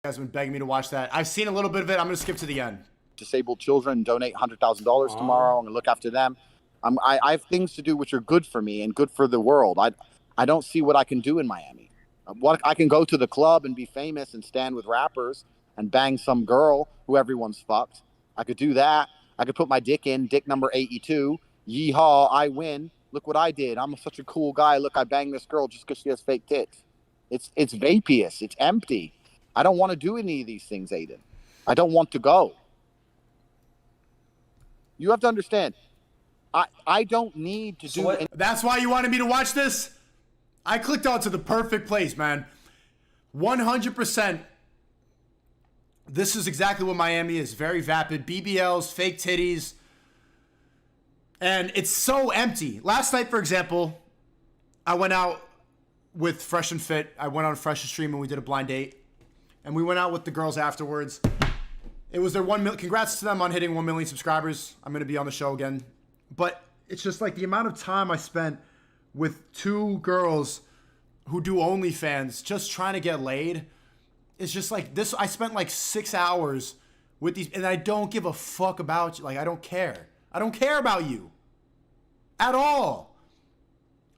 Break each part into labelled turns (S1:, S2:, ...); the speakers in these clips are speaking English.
S1: guys have been begging me to watch that. I've seen a little bit of it. I'm going to skip to the end.
S2: Disabled children, donate $100,000 tomorrow. I'm going to look after them. I have things to do which are good for me and good for the world. I don't see what I can do in Miami. What I can go to the club and be famous and stand with rappers and bang some girl who everyone's fucked. I could do that. I could put my dick in, dick number 82. Yeehaw, I win. Look what I did. I'm such a cool guy. Look, I banged this girl just because she has fake tits. It's vaporous. It's empty. I don't want to do any of these things, Adin. I don't want to go. You have to understand. I don't need to do it.
S1: That's why you wanted me to watch this? I clicked onto the perfect place, man. 100%. This is exactly what Miami is. Very vapid. BBLs, fake titties. And it's so empty. Last night, for example, I went out with Fresh and Fit. I went on Fresh's stream and we did a blind date. And we went out with the girls afterwards. It was their 1 million. Congrats to them on hitting 1 million subscribers. I'm going to be on the show again. But it's just like the amount of time I spent with two girls who do OnlyFans just trying to get laid. It's just like this. I spent like 6 hours with these, and I don't give a fuck about you. Like, I don't care. I don't care about you at all.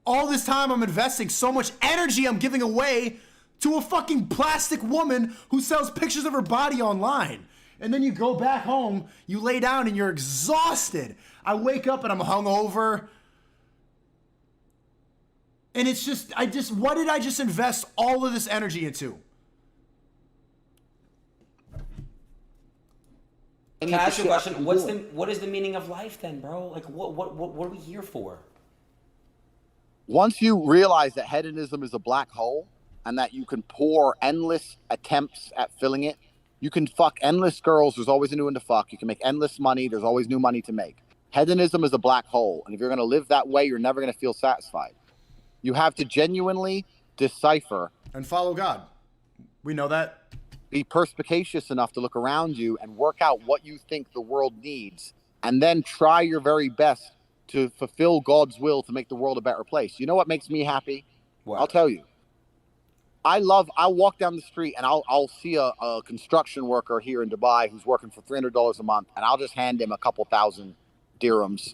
S1: All this time I'm investing so much energy I'm giving away to a fucking plastic woman who sells pictures of her body online. And then you go back home, you lay down and you're exhausted. I wake up and I'm hungover. And it's just, what did I just invest all of this energy into?
S3: Can I ask you a question? What is the meaning of life then, bro? Like, what are we here for?
S2: Once you realize that hedonism is a black hole and that you can pour endless attempts at filling it, you can fuck endless girls. There's always a new one to fuck. You can make endless money. There's always new money to make. Hedonism is a black hole. And if you're going to live that way, you're never going to feel satisfied. You have to genuinely decipher.
S1: And follow God. We know that.
S2: Be perspicacious enough to look around you and work out what you think the world needs. And then try your very best to fulfill God's will to make the world a better place. You know what makes me happy?
S3: What?
S2: I'll tell you. I'll walk down the street and I'll see a construction worker here in Dubai who's working for $300 a month, and I'll just hand him a couple thousand dirhams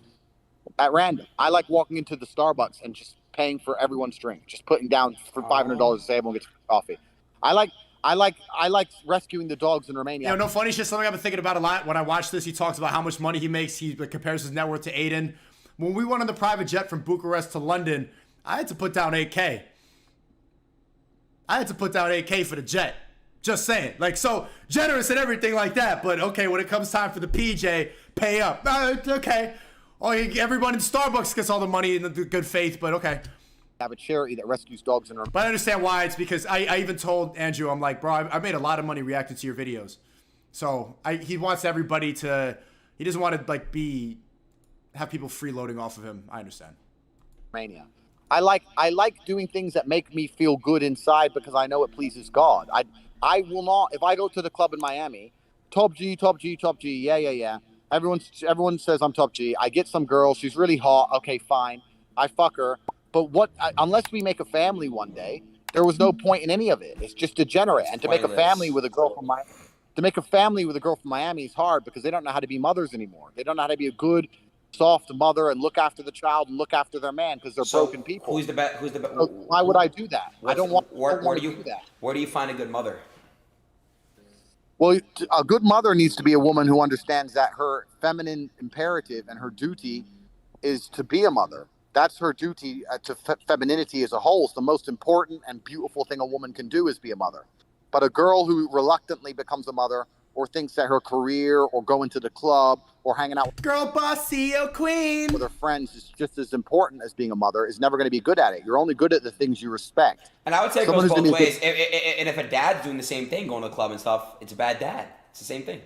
S2: at random. I like walking into the Starbucks and just paying for everyone's drink, just putting down for $500 to say everyone gets coffee. I like rescuing the dogs in Romania.
S1: You know, no funny shit. Something I've been thinking about a lot. When I watch this, he talks about how much money he makes. He compares his net worth to Adin. When we went on the private jet from Bucharest to London, I had to put down 8K. I had to put down 8K for the jet. Just saying. Like, so generous and everything like that. But okay, when it comes time for the PJ, pay up. Okay. Oh, everyone in Starbucks gets all the money in the good faith, but okay.
S2: Have a charity that rescues dogs in Romania.
S1: But I understand why. It's because I even told Andrew, I'm like, bro, I made a lot of money reacting to your videos. So he wants everybody to, he doesn't want to like have people freeloading off of him. I understand.
S2: Romania. I like doing things that make me feel good inside because I know it pleases God. I will not, if I go to the club in Miami, top G, yeah. Everyone says I'm top G. I get some girl, she's really hot. Okay, fine. I fuck her. But unless we make a family one day, there was no point in any of it. It's just degenerate. And to make a family with a girl from Miami is hard because they don't know how to be mothers anymore. They don't know how to be a good, soft mother and look after the child and look after their man because they're broken people.
S3: Who's the best?
S2: So why would I do that? I don't want to do that.
S3: Where do you find a good mother?
S2: Well, a good mother needs to be a woman who understands that her feminine imperative and her duty is to be a mother. That's her duty to femininity as a whole. It's the most important and beautiful thing a woman can do is be a mother. But a girl who reluctantly becomes a mother or thinks that her career or going to the club or hanging out with
S1: girl bossy, oh queen
S2: with her friends is just as important as being a mother is never going to be good at it. You're only good at the things you respect.
S3: And I would say it goes both ways. And if a dad's doing the same thing, going to the club and stuff, it's a bad dad. It's the same thing.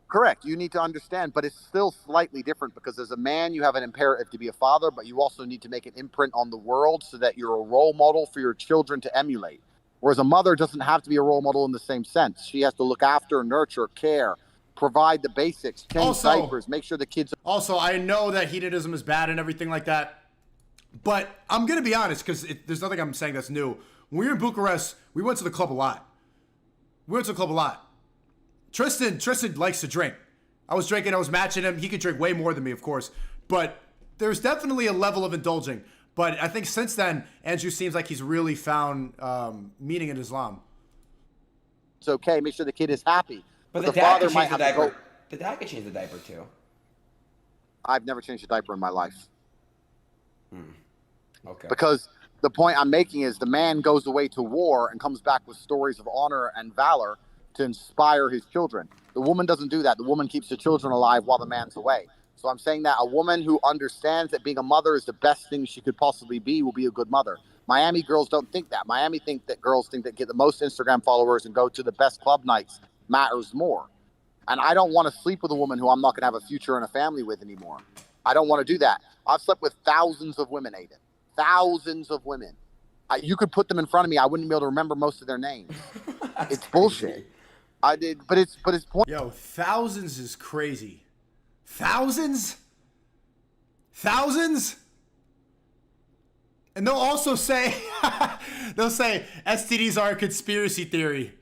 S2: Correct. You need to understand, but it's still slightly different because as a man, you have an imperative to be a father, but you also need to make an imprint on the world so that you're a role model for your children to emulate. Whereas a mother doesn't have to be a role model in the same sense. She has to look after, nurture, care, provide the basics, change diapers, make sure the kids.
S1: Also, I know that hedonism is bad and everything like that, but I'm going to be honest because there's nothing I'm saying that's new. When we were in Bucharest, we went to the club a lot. We went to the club a lot. Tristan likes to drink. I was drinking, I was matching him. He could drink way more than me, of course. But there's definitely a level of indulging. But I think since then, Andrew seems like he's really found meaning in Islam.
S2: It's okay. Make sure the kid is happy.
S3: But
S2: the
S3: the dad
S2: father
S3: could
S2: might
S3: change the
S2: have to
S3: diaper.
S2: go.
S3: The dad could change the diaper too.
S2: I've never changed a diaper in my life.
S3: Okay.
S2: Because the point I'm making is the man goes away to war and comes back with stories of honor and valor to inspire his children. The woman doesn't do that. The woman keeps the children alive while the man's away. So I'm saying that a woman who understands that being a mother is the best thing she could possibly be will be a good mother. Miami girls don't think that. Miami think that girls think that get the most Instagram followers and go to the best club nights matters more. And I don't want to sleep with a woman who I'm not going to have a future and a family with anymore. I don't want to do that. I've slept with thousands of women, Adin. Thousands of women. You could put them in front of me. I wouldn't be able to remember most of their names. It's bullshit. I did, but it's point.
S1: Yo, thousands is crazy. Thousands? Thousands? And they'll also say, they'll say STDs are a conspiracy theory.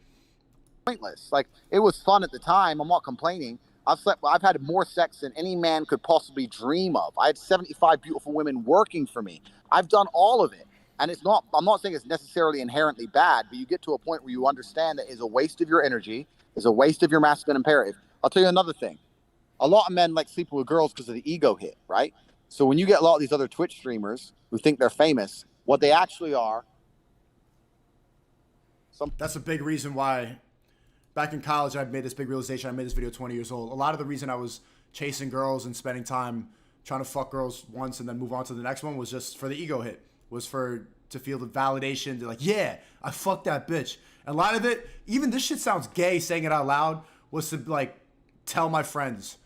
S2: Pointless. Like, it was fun at the time. I'm not complaining. I've had more sex than any man could possibly dream of. I had 75 beautiful women working for me. I've done all of it. And I'm not saying it's necessarily inherently bad, but you get to a point where you understand that is a waste of your energy, is a waste of your masculine imperative. I'll tell you another thing. A lot of men like sleeping with girls because of the ego hit, right? So when you get a lot of these other Twitch streamers who think they're famous, what they actually are.
S1: That's a big reason why back in college I made this big realization. I made this video 20 years old. A lot of the reason I was chasing girls and spending time trying to fuck girls once and then move on to the next one was just for the ego hit. Was to feel the validation. They're like, yeah, I fucked that bitch. And a lot of it, even this shit sounds gay saying it out loud, was to like tell my friends,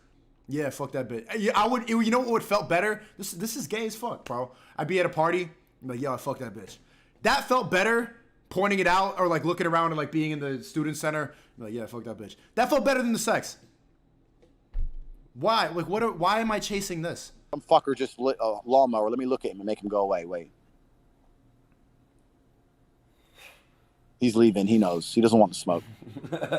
S1: yeah, fuck that bitch. You know what would felt better? This is gay as fuck, bro. I'd be at a party, I'm like, yo, I fucked that bitch. That felt better, pointing it out or like looking around and like being in the student center. I'm like, yeah, fuck that bitch. That felt better than the sex. Why? Like, why am I chasing this?
S2: Some fucker just lit a lawnmower. Let me look at him and make him go away. Wait. He's leaving. He knows. He doesn't want to smoke.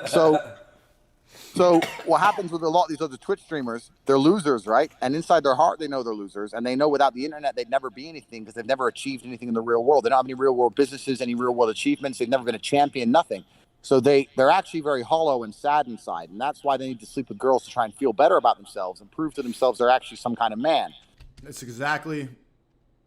S2: So what happens with a lot of these other Twitch streamers, they're losers, right? And inside their heart, they know they're losers. And they know without the internet, they'd never be anything because they've never achieved anything in the real world. They don't have any real world businesses, any real world achievements. They've never been a champion, nothing. So they're actually very hollow and sad inside. And that's why they need to sleep with girls to try and feel better about themselves and prove to themselves they're actually some kind of man.
S1: That's exactly.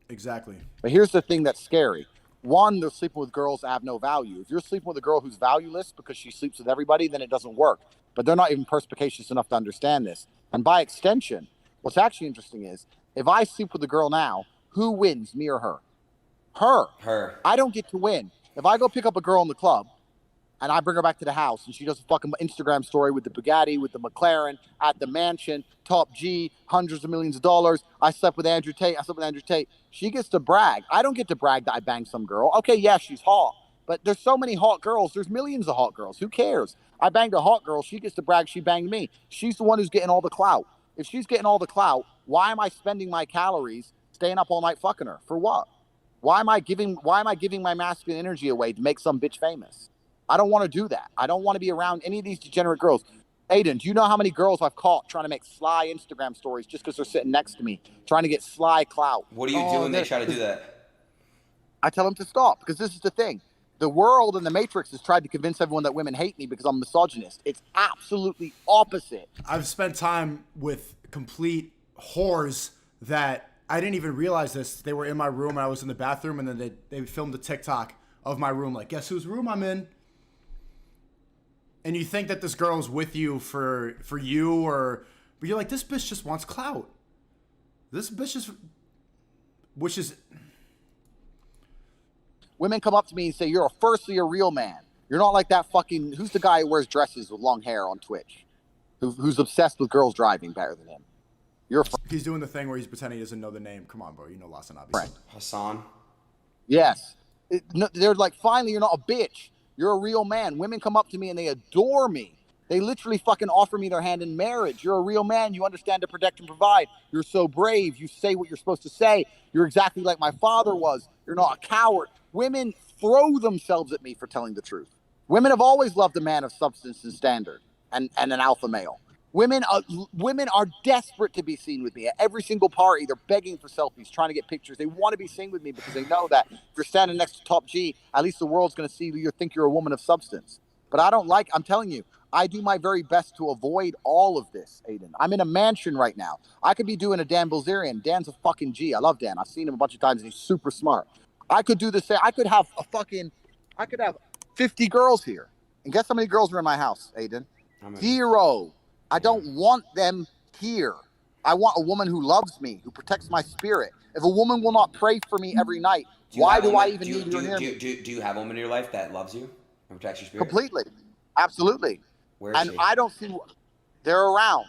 S2: But here's the thing that's scary. One, they're sleeping with girls that have no value. If you're sleeping with a girl who's valueless because she sleeps with everybody, then it doesn't work. But they're not even perspicacious enough to understand this. And by extension, what's actually interesting is, if I sleep with a girl now, who wins, me or her? Her. I don't get to win. If I go pick up a girl in the club, and I bring her back to the house, and she does a fucking Instagram story with the Bugatti, with the McLaren, at the mansion, top G, hundreds of millions of dollars. I slept with Andrew Tate. She gets to brag. I don't get to brag that I banged some girl. Okay, yeah, she's hot. But there's so many hot girls. There's millions of hot girls. Who cares? I banged a hot girl. She gets to brag she banged me. She's the one who's getting all the clout. If she's getting all the clout, why am I spending my calories staying up all night fucking her? For what? Why am I giving my masculine energy away to make some bitch famous? I don't want to do that. I don't want to be around any of these degenerate girls. Adin, do you know how many girls I've caught trying to make sly Instagram stories just because they're sitting next to me, trying to get sly clout?
S3: What do you do when they try to do that?
S2: I tell them to stop, because this is the thing. The world and the Matrix has tried to convince everyone that women hate me because I'm misogynist. It's absolutely opposite.
S1: I've spent time with complete whores that I didn't even realize this. They were in my room and I was in the bathroom, and then they filmed a TikTok of my room, like, guess whose room I'm in? And you think that this girl's with you for you, but you're like, this bitch just wants clout. This bitch is, which is.
S2: Women come up to me and say, you're a real man. You're not like that fucking, who's the guy who wears dresses with long hair on Twitch? Who's obsessed with girls driving better than him?
S1: He's doing the thing where he's pretending he doesn't know the name. Come on, bro. You know Lasan, obviously.
S2: Right.
S3: Hassan?
S2: Yes. They're like, finally, you're not a bitch. You're a real man. Women come up to me and they adore me. They literally fucking offer me their hand in marriage. You're a real man. You understand to protect and provide. You're so brave. You say what you're supposed to say. You're exactly like my father was. You're not a coward. Women throw themselves at me for telling the truth. Women have always loved a man of substance and standard and an alpha male. Women are desperate to be seen with me. At every single party, they're begging for selfies, trying to get pictures. They want to be seen with me because they know that if you're standing next to Top G, at least the world's going to see you, think you're a woman of substance. But I'm telling you, I do my very best to avoid all of this, Aiden. I'm in a mansion right now. I could be doing a Dan Bilzerian. Dan's a fucking G. I love Dan. I've seen him a bunch of times and he's super smart. I could do the same. I could have 50 girls here. And guess how many girls are in my house, Aiden? 0. I don't want them here. I want a woman who loves me, who protects my spirit. If a woman will not pray for me every night, why do I even need her near me?
S3: Do you have a woman in your life that loves you and protects your spirit?
S2: Completely. Absolutely.
S3: Where is she?
S2: I don't see... They're around,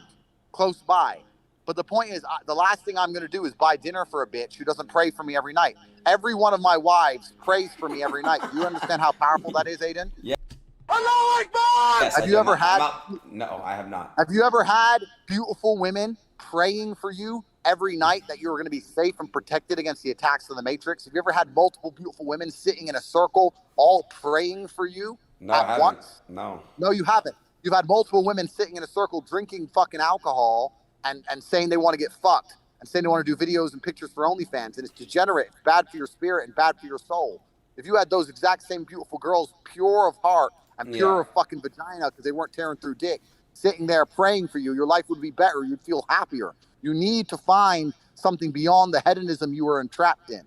S2: close by. But the point is, the last thing I'm going to do is buy dinner for a bitch who doesn't pray for me every night. Every one of my wives prays for me every night. Do you understand how powerful that is, Aiden?
S3: Yeah.
S2: Allah Akbar!
S3: Yes,
S2: have you ever had?
S3: No, I have not.
S2: Have you ever had beautiful women praying for you every night that you were going to be safe and protected against the attacks of the Matrix? Have you ever had multiple beautiful women sitting in a circle, all praying for you at once?
S3: No.
S2: No, you haven't. You've had multiple women sitting in a circle drinking fucking alcohol and saying they want to get fucked and saying they want to do videos and pictures for OnlyFans, and it's degenerate. It's bad for your spirit and bad for your soul. If you had those exact same beautiful girls, pure of heart and pure of fucking vagina because they weren't tearing through dick, sitting there praying for you, your life would be better. You'd feel happier. You need to find something beyond the hedonism you were entrapped in.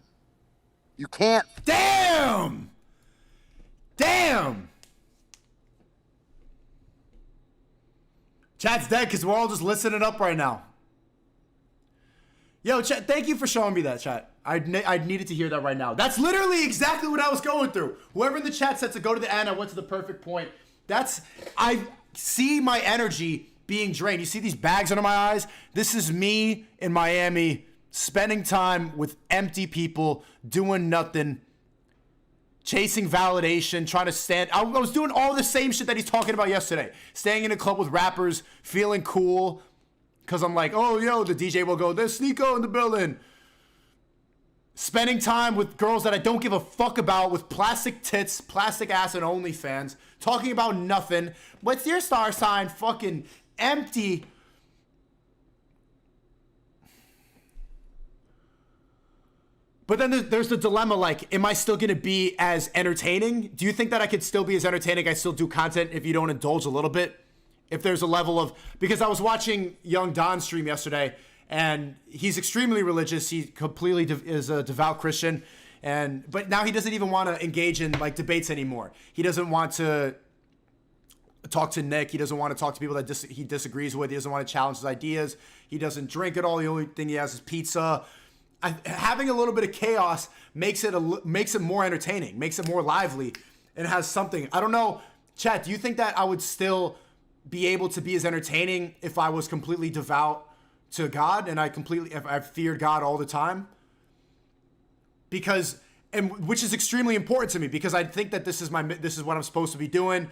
S2: You can't.
S1: Damn! Chat's dead because we're all just listening up right now. Yo, chat, thank you for showing me that, chat. I needed to hear that right now. That's literally exactly what I was going through. Whoever in the chat said to go to the end, I went to the perfect point. I see my energy being drained. You see these bags under my eyes? This is me in Miami spending time with empty people, doing nothing, chasing validation, trying to stand. I was doing all the same shit that he's talking about yesterday. Staying in a club with rappers, feeling cool. Because I'm like, oh, yo, the DJ will go, there's SNEAKO in the building. Spending time with girls that I don't give a fuck about with plastic tits, plastic ass, and OnlyFans. Talking about nothing. What's your star sign? Fucking empty. But then there's the dilemma, like, am I still going to be as entertaining? Do you think that I could still be as entertaining? I still do content if you don't indulge a little bit? If there's a level of... Because I was watching Young Don stream yesterday, and he's extremely religious. He completely is a devout Christian. But now he doesn't even want to engage in, like, debates anymore. He doesn't want to talk to Nick. He doesn't want to talk to people that he disagrees with. He doesn't want to challenge his ideas. He doesn't drink at all. The only thing he has is pizza. Having a little bit of chaos makes it more entertaining, makes it more lively, and has something. I don't know, chat, do you think that I would still be able to be as entertaining if I was completely devout to God and if I feared God all the time? Which is extremely important to me, because I think that this is what I'm supposed to be doing.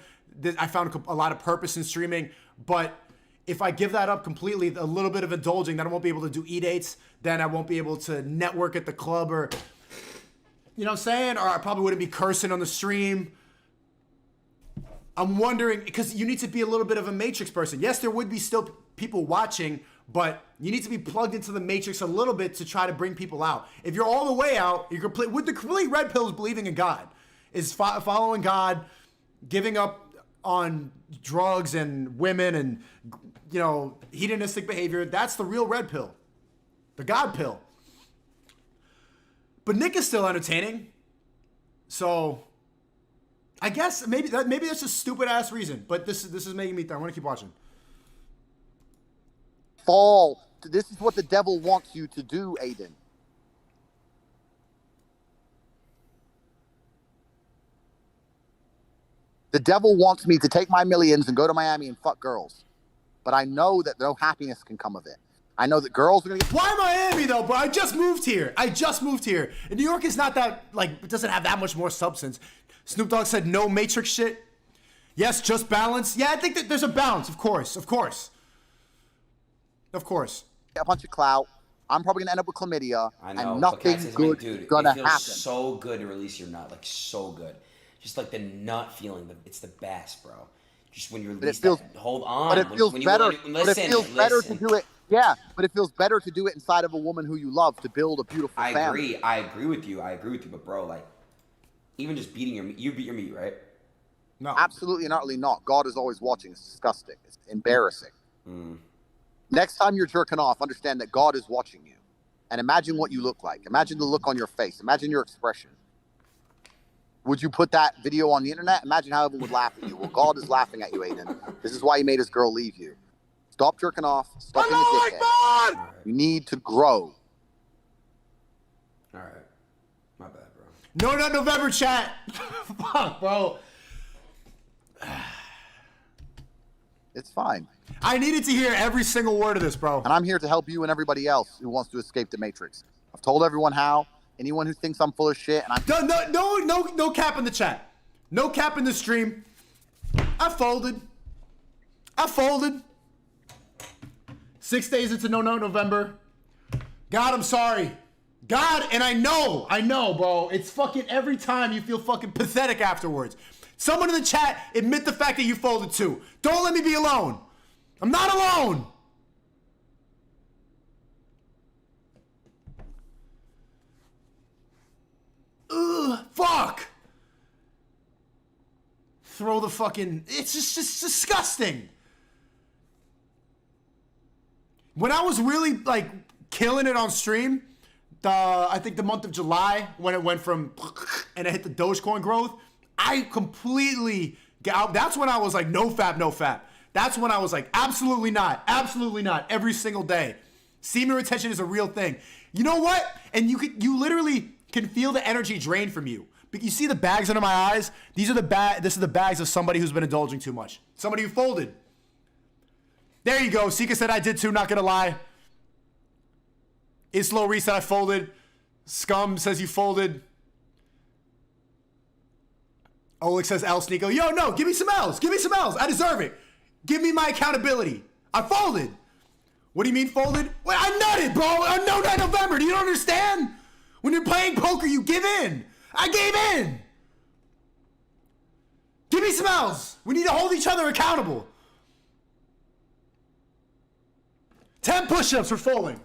S1: I found a lot of purpose in streaming, but if I give that up completely, a little bit of indulging, then I won't be able to do e-dates, then I won't be able to network at the club, or, you know what I'm saying? Or I probably wouldn't be cursing on the stream. I'm wondering, because you need to be a little bit of a Matrix person. Yes, there would be still people watching, but you need to be plugged into the Matrix a little bit to try to bring people out. If you're all the way out, you're complete, with the complete red pill is believing in God, is following God, giving up on drugs and women and, you know, hedonistic behavior. That's the real red pill, the God pill. But Nick is still entertaining, so I guess maybe that's a stupid ass reason. But this is making me think. I want to keep watching.
S2: Fall. This is what the devil wants you to do, Aiden. The devil wants me to take my millions and go to Miami and fuck girls. But I know that no happiness can come of it. I know that girls are going to get...
S1: Why Miami, though, bro? I just moved here. And New York is not that, like, it doesn't have that much more substance. Snoop Dogg said no Matrix shit. Yes, just balance. Yeah, I think that there's a balance, of course. Of course.
S2: A bunch of clout. I'm probably going to end up with chlamydia.
S3: I know,
S2: and nothing good is going to happen.
S3: So good to release your nut, like, so good. Just like the nut feeling, it's the best, bro. Just when you
S2: But
S3: release
S2: it feels,
S3: that, hold on.
S2: but it feels better. But it feels better to
S3: Listen.
S2: do it. Yeah, but it feels better to do it inside of a woman who you love to build a beautiful family.
S3: I agree with you. But bro, like, even just beating your meat, you beat your meat, right?
S1: No.
S2: Absolutely and utterly not. God is always watching. It's disgusting. It's embarrassing. Next time you're jerking off, understand that God is watching you. And imagine what you look like. Imagine the look on your face. Imagine your expression. Would you put that video on the internet? Imagine how everyone would laugh at you. Well, God is laughing at you, Adin. This is why he made his girl leave you. Stop jerking off. Stop being a dickhead.
S3: Right.
S2: You need to grow.
S3: All right. My bad, bro.
S1: No, not November, chat. Fuck, bro.
S2: It's fine.
S1: I needed to hear every single word of this, bro.
S2: And I'm here to help you and everybody else who wants to escape the Matrix. I've told everyone how. Anyone who thinks I'm full of shit and I'm
S1: No cap in the chat. No cap in the stream. I folded. 6 days into No November. God, I'm sorry. God, and I know, bro. It's fucking every time you feel fucking pathetic afterwards. Someone in the chat admit the fact that you folded too. Don't let me be alone. I'm not alone. Ugh, fuck. Throw the fucking, it's just disgusting. When I was really like killing it on stream, I think the month of July, when it went from and it hit the Dogecoin growth, I completely that's when I was like no fap. That's when I was like absolutely not every single day. Semen retention is a real thing. You know what? And you literally can feel the energy drain from you. You see the bags under my eyes? This is the bags of somebody who's been indulging too much. Somebody who folded. There you go. Sika said I did too, not gonna lie. Islo Reese said I folded. Scum says you folded. Oleg says L SNEAKO. Yo, no, give me some L's. I deserve it. Give me my accountability. I folded. What do you mean folded? Wait, I nutted, bro. On No Night November. Do you understand? When you're playing poker, you give in. I gave in. Give me some L's. We need to hold each other accountable. 10 push-ups for folding.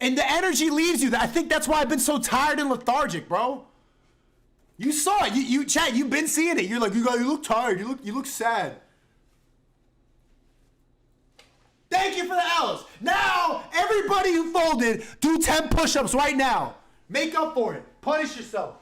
S1: And the energy leaves you. I think that's why I've been so tired and lethargic, bro. You saw it. You chat. You've been seeing it. You're like, you look tired. You look sad. Thank you for the L's. Now, everybody who folded, do 10 push-ups right now. Make up for it. Punish yourself.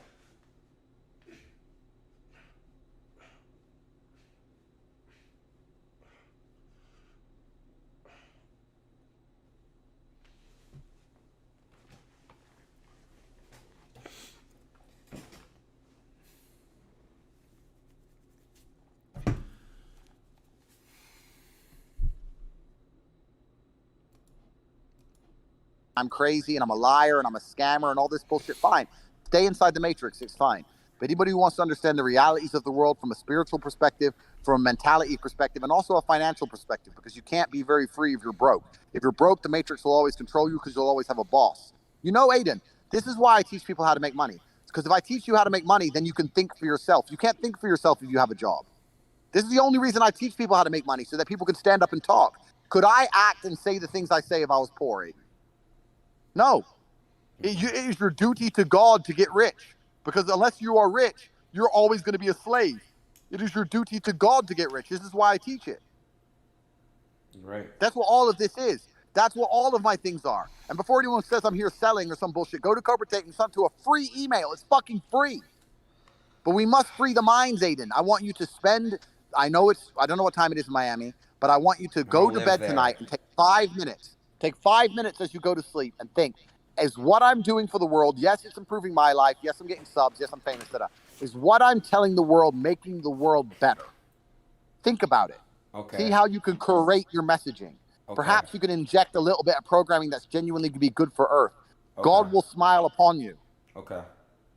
S2: I'm crazy and I'm a liar and I'm a scammer and all this bullshit, fine. Stay inside the Matrix, it's fine. But anybody who wants to understand the realities of the world from a spiritual perspective, from a mentality perspective, and also a financial perspective, because you can't be very free if you're broke. If you're broke, the Matrix will always control you because you'll always have a boss. You know, Adin, this is why I teach people how to make money. Because if I teach you how to make money, then you can think for yourself. You can't think for yourself if you have a job. This is the only reason I teach people how to make money, so that people can stand up and talk. Could I act and say the things I say if I was poor, Adin? No. It is your duty to God to get rich. Because unless you are rich, you're always going to be a slave. It is your duty to God to get rich. This is why I teach it.
S3: Right.
S2: That's what all of this is. That's what all of my things are. And before anyone says I'm here selling or some bullshit, go to Cobra Tate and send to a free email. It's fucking free. But we must free the minds, Adin. I want you to spend, I don't know what time it is in Miami, but I want you to go to bed tonight and take 5 minutes. Take 5 minutes as you go to sleep and think, is what I'm doing for the world, yes, it's improving my life, yes, I'm getting subs, yes, I'm famous, is what I'm telling the world making the world better? Think about it.
S3: Okay.
S2: See how you can curate your messaging. Okay. Perhaps you can inject a little bit of programming that's genuinely going to be good for Earth. Okay. God will smile upon you.
S3: Okay.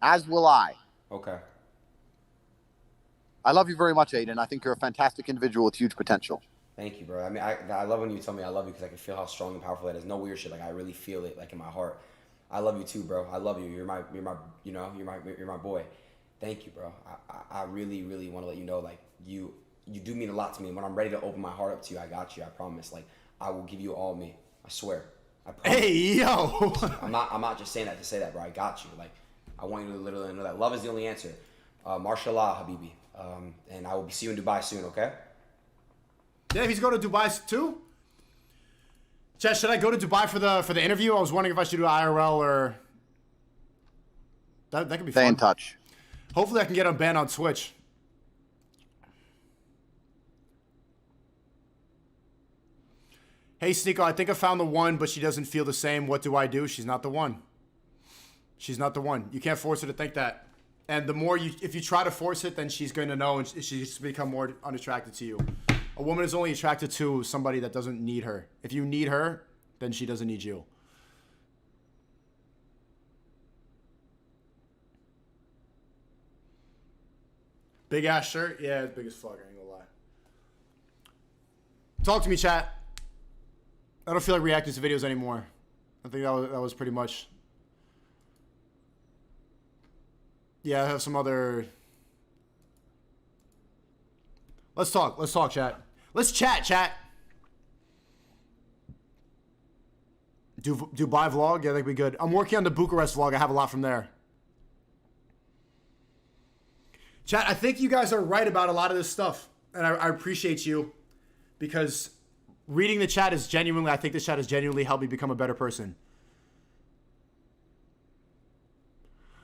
S2: As will I.
S3: Okay.
S2: I love you very much, Adin. I think you're a fantastic individual with huge potential.
S3: Thank you, bro. I mean, I love when you tell me I love you because I can feel how strong and powerful that is. No weird shit. Like, I really feel it, like, in my heart. I love you too, bro. I love you. You're my boy. Thank you, bro. I really, really want to let you know, like, you do mean a lot to me. When I'm ready to open my heart up to you, I got you. I promise. Like, I will give you all me. I swear. I promise.
S1: Hey, yo.
S3: I'm not just saying that to say that, bro. I got you. Like, I want you to literally know that love is the only answer. Mashallah, Habibi. And I will see you in Dubai soon, okay?
S1: Yeah, he's going to Dubai too? Chat, should I go to Dubai for the interview? I was wondering if I should do IRL or... That could be fun.
S2: Stay in touch.
S1: Hopefully I can get unbanned on Twitch. Hey, SNEAKO, I think I found the one, but she doesn't feel the same. What do I do? She's not the one. She's not the one. You can't force her to think that. And the more if you try to force it, then she's going to know and she's become more unattracted to you. A woman is only attracted to somebody that doesn't need her. If you need her, then she doesn't need you. Big ass shirt? Yeah, it's big as fuck, I ain't gonna lie. Talk to me, chat. I don't feel like reacting to videos anymore. I think that was pretty much... Yeah, I have some other... Let's talk, chat. Let's chat. Dubai vlog? Yeah, that'd be good. I'm working on the Bucharest vlog. I have a lot from there. Chat, I think you guys are right about a lot of this stuff. And I appreciate you. Because reading the chat is genuinely... I think the chat has genuinely helped me become a better person.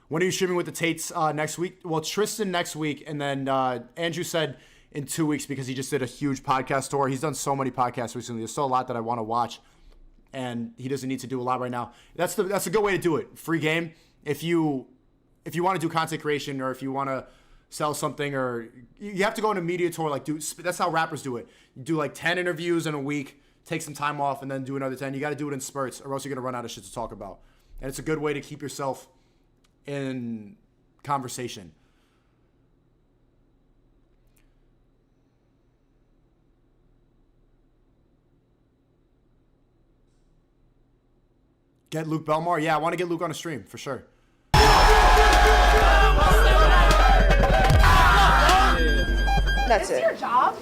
S1: When are you streaming with the Tates next week? Well, Tristan next week. And then Andrew said in 2 weeks because he just did a huge podcast tour. He's done so many podcasts recently. There's still a lot that I want to watch. And he doesn't need to do a lot right now. That's a good way to do it. Free game. If you want to do content creation or if you want to sell something or you have to go on a media tour, like that's how rappers do it. You do like 10 interviews in a week, take some time off and then do another 10. You got to do it in spurts or else you're going to run out of shit to talk about. And it's a good way to keep yourself in conversation. Get Luke Belmar? Yeah, I want to get Luke on a stream, for sure.
S4: That's it.
S5: Your job?